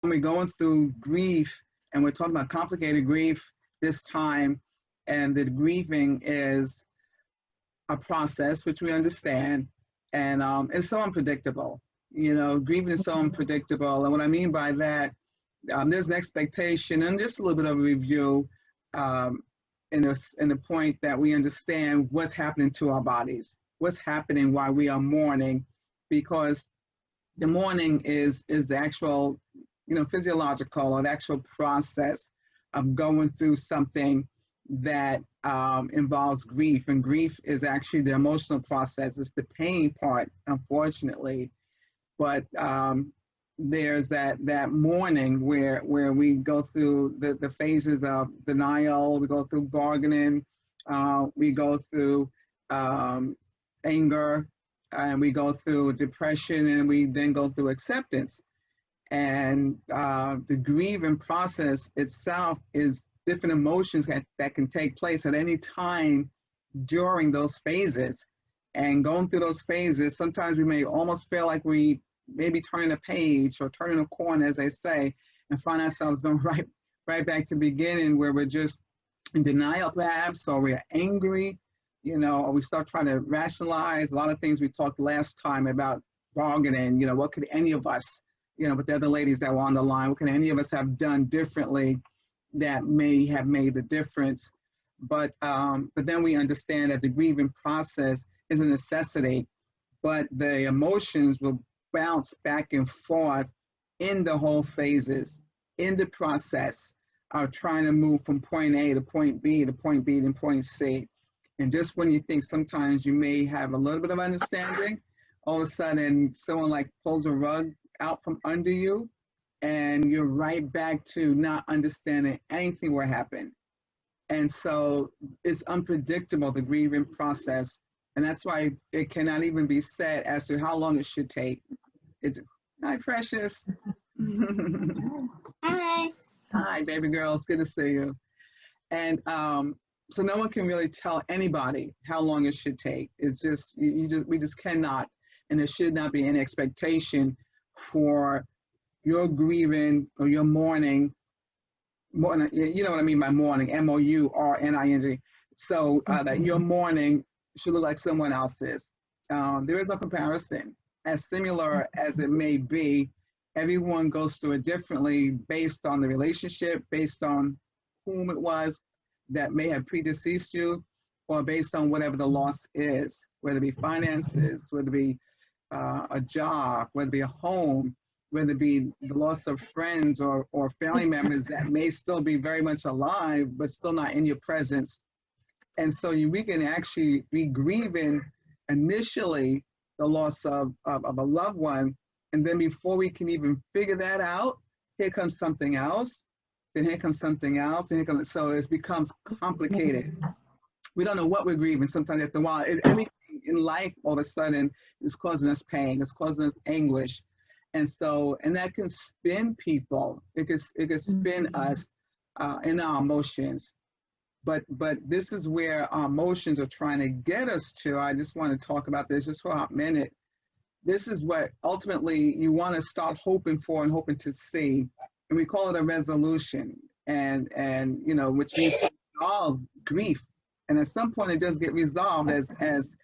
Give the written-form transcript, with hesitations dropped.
when we're going through grief, and we're talking about complicated grief this time, and the grieving is a process which we understand, and it's so unpredictable. You know, grieving is so unpredictable, and what I mean by that, there's an expectation and just a little bit of a review in the point that we understand what's happening to our bodies, what's happening while we are mourning, because the mourning is the actual, you know, physiological or the actual process of going through something that involves grief. And grief is actually the emotional process. It's the pain part, unfortunately. But there's that mourning where we go through the phases of denial, we go through bargaining, we go through anger, and we go through depression, and we then go through acceptance. And the grieving process itself is different emotions that can take place at any time during those phases. And going through those phases, sometimes we may almost feel like we maybe turning a page or turning a corner, as they say, and find ourselves going right back to the beginning, where we're just in denial perhaps, or we're angry, you know, or we start trying to rationalize a lot of things we talked last time about bargaining. You know, what could any of us, you know, with the other ladies that were on the line, what can any of us have done differently that may have made a difference? But then we understand that the grieving process is a necessity, but the emotions will bounce back and forth in the whole phases, in the process of trying to move from point A to point B to point B to point C. And just when you think sometimes you may have a little bit of understanding, all of a sudden someone like pulls a rug out from under you, and you're right back to not understanding anything what happened. And so it's unpredictable, the grieving process. And that's why it cannot even be said as to how long it should take. It's, hi, Precious. Hi. Hi, baby girl. It's good to see you. And so no one can really tell anybody how long it should take. It's just, we just cannot, and there should not be any expectation for your grieving or your mourning. You know what I mean by mourning, M-O-U-R-N-I-N-G. So that your mourning should look like someone else's. There is no comparison. As similar as it may be, everyone goes through it differently based on the relationship, based on whom it was that may have predeceased you, or based on whatever the loss is, whether it be finances, whether it be a job, whether it be a home, whether it be the loss of friends or family members that may still be very much alive, but still not in your presence. And so we can actually be grieving initially the loss of a loved one. And then before we can even figure that out, here comes something else. Then here comes something else. And so it becomes complicated. We don't know what we're grieving sometimes after a while. Everything in life all of a sudden is causing us pain. It's causing us anguish. And that can spin people. It could spin us in our emotions. But this is where our emotions are trying to get us to. I just want to talk about this just for a minute. This is what ultimately you want to start hoping for and hoping to see. And we call it a resolution. And you know, which means to resolve grief. And at some point it does get resolved as